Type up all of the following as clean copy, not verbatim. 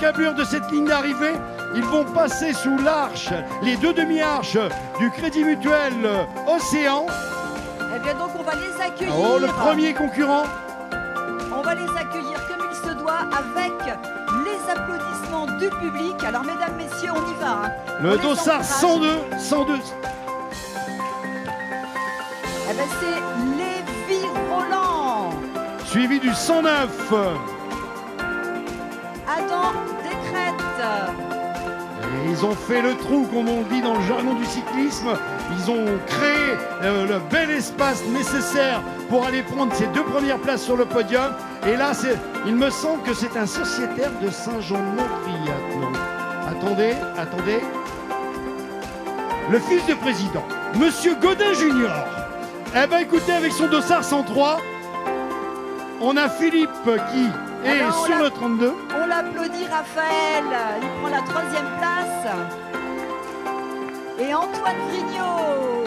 l'encablure de cette ligne d'arrivée. Ils vont passer sous l'arche, les deux demi-arches du Crédit Mutuel Océan. Eh bien donc on va les accueillir. Oh, le premier concurrent. On va les accueillir comme il se doit avec les applaudissements du public. Alors mesdames, messieurs, on y va. Hein. Le dossard 102. Eh bien c'est Lévi Roland. Suivi du 109. Adam Descrêtes. Et ils ont fait le trou, comme on dit dans le jargon du cyclisme. Ils ont créé le bel espace nécessaire pour aller prendre ces deux premières places sur le podium. Et là, il me semble que c'est un sociétaire de Saint-Jean-de-Montriac. Attendez. Le fils du président, Monsieur Godin Junior. Eh bien, écoutez, avec son dossard 103, on a Philippe qui est sur le 32. On l'applaudit, Raphaël. Il prend la 3e place. Et Antoine Vrignot.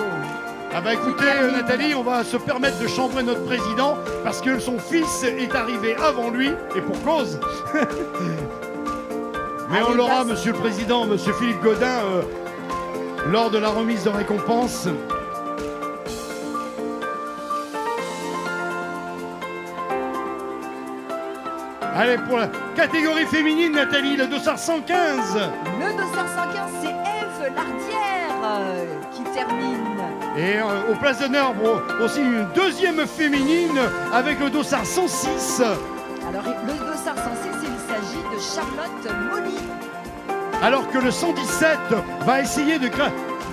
Ah bah écoutez Nathalie, on va se permettre de chambrer notre président parce que son fils est arrivé avant lui et pour cause. Mais on l'aura, monsieur le président, monsieur Philippe Godin, lors de la remise de récompense. Allez, pour la catégorie féminine, Nathalie, le dossard 115. Le dossard 115, c'est Ève Lardière qui termine. Et aux places d'honneur, aussi une deuxième féminine avec le dossard 106. Alors, le dossard 106, il s'agit de Charlotte Molly. Alors que le 117 va essayer de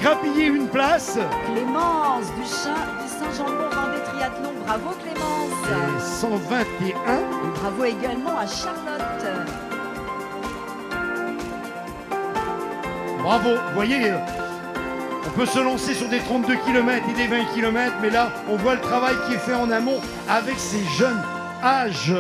grappiller une place. Clémence du Saint-Jean-de-Mont-Vendée Triathlon. Bravo Clémence. Et 121. Et bravo également à Charlotte. Bravo, vous voyez, on peut se lancer sur des 32 km et des 20 km, mais là, on voit le travail qui est fait en amont avec ces jeunes âges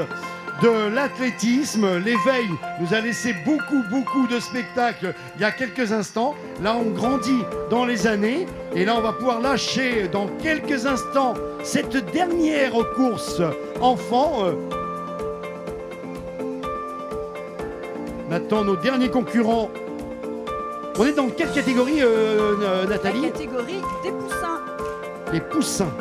de l'athlétisme. L'éveil nous a laissé beaucoup de spectacles il y a quelques instants. Là, on grandit dans les années et là, on va pouvoir lâcher dans quelques instants cette dernière course enfant. Maintenant, nos derniers concurrents. On est dans quelle catégorie, Nathalie? La catégorie des poussins. Les poussins.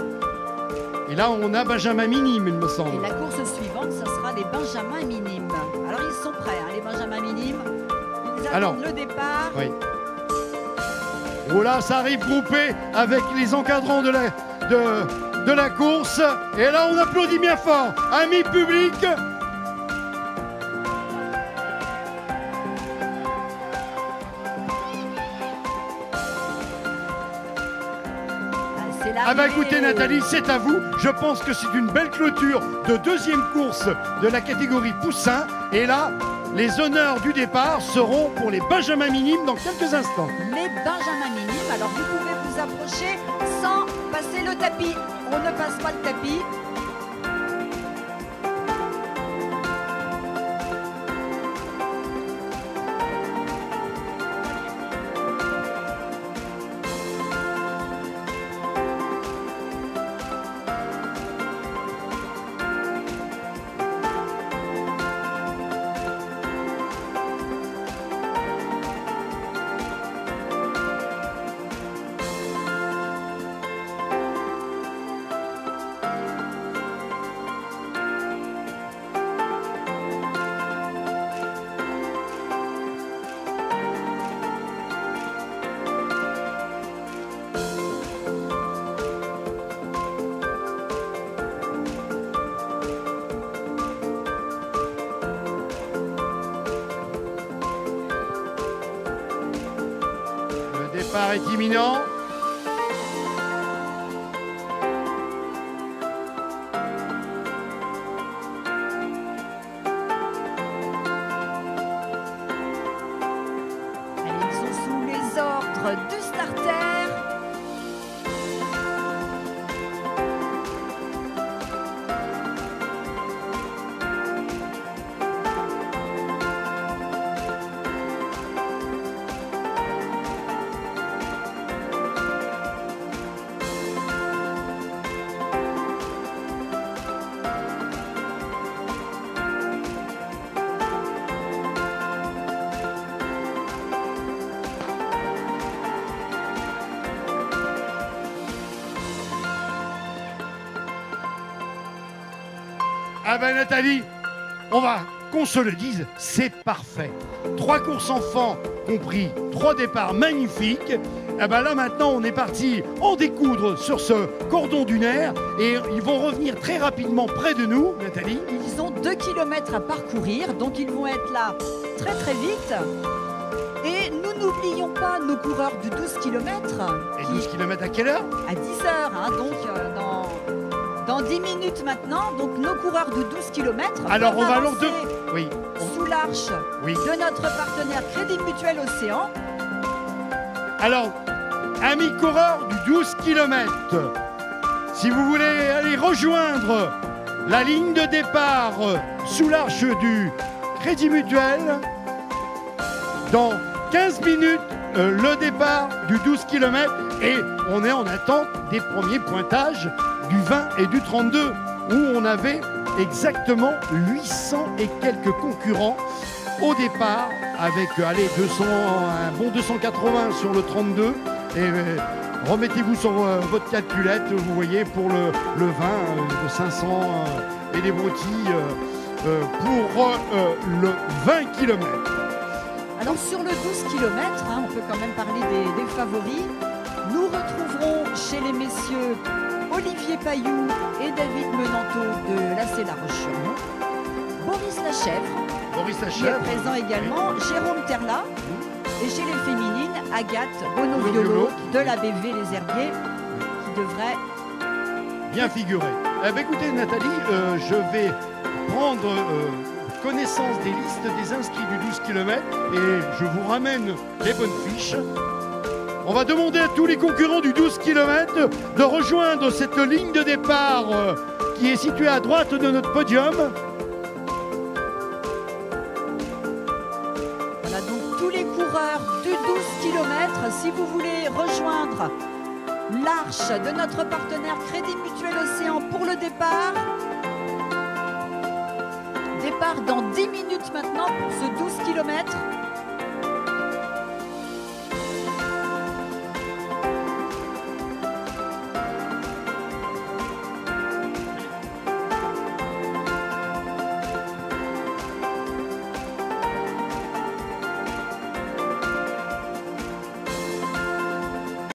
Et là, on a Benjamin Minime, il me semble. Et la course suivante, ça sera les Benjamins Minimes. Alors, ils sont prêts, hein, les Benjamins Minimes. Ils attendent le départ. Oui. Oh là, ça arrive groupé avec les encadrants de la course. Et là, on applaudit bien fort. Amis publics. Ah bah écoutez Nathalie, c'est à vous. Je pense que c'est une belle clôture de deuxième course de la catégorie poussin. Et là, les honneurs du départ seront pour les Benjamins Minimes dans quelques instants. Les Benjamins Minimes, alors vous pouvez vous approcher sans passer le tapis. On ne passe pas le tapis. Le départ est imminent. Ils sont sous les ordres du starter. Ah ben Nathalie, qu'on se le dise, c'est parfait. 3 courses enfants compris, 3 départs magnifiques. Eh ben là maintenant on est parti en découdre sur ce cordon dunaire et ils vont revenir très rapidement près de nous, Nathalie. Ils ont 2 km à parcourir, donc ils vont être là très très vite. Et nous n'oublions pas nos coureurs du 12 km. Et 12 km à quelle heure? À 10 heures, hein, donc dans 10 minutes maintenant. Donc nos coureurs de 12 km. Alors on va alors sous l'arche de notre partenaire Crédit Mutuel Océan. Alors, amis coureurs du 12 km, si vous voulez aller rejoindre la ligne de départ sous l'arche du Crédit Mutuel, dans 15 minutes, le départ du 12 km et on est en attente des premiers pointages du 20 et du 32 où on avait exactement 800 et quelques concurrents au départ avec un bon 280 sur le 32 et remettez-vous sur votre calculette, vous voyez, pour le 20 de 500 et les broutilles pour le 20 km. Alors sur le 12 km, on peut quand même parler des favoris. Nous retrouverons chez les messieurs Olivier Pailloux et David Menanteau de la Roche-sur-Yon, Boris Lachèvre, qui est présent également, Jérôme Terla, et chez les féminines, Agathe Bono-Violo de la BV Les Herbiers, qui devrait bien figurer. Eh bien, écoutez Nathalie, je vais prendre connaissance des listes des inscrits du 12 km et je vous ramène les bonnes fiches. On va demander à tous les concurrents du 12 km de rejoindre cette ligne de départ qui est située à droite de notre podium. Voilà donc tous les coureurs du 12 km, si vous voulez rejoindre l'arche de notre partenaire Crédit Mutuel Océan pour le départ. Départ dans 10 minutes maintenant pour ce 12 km.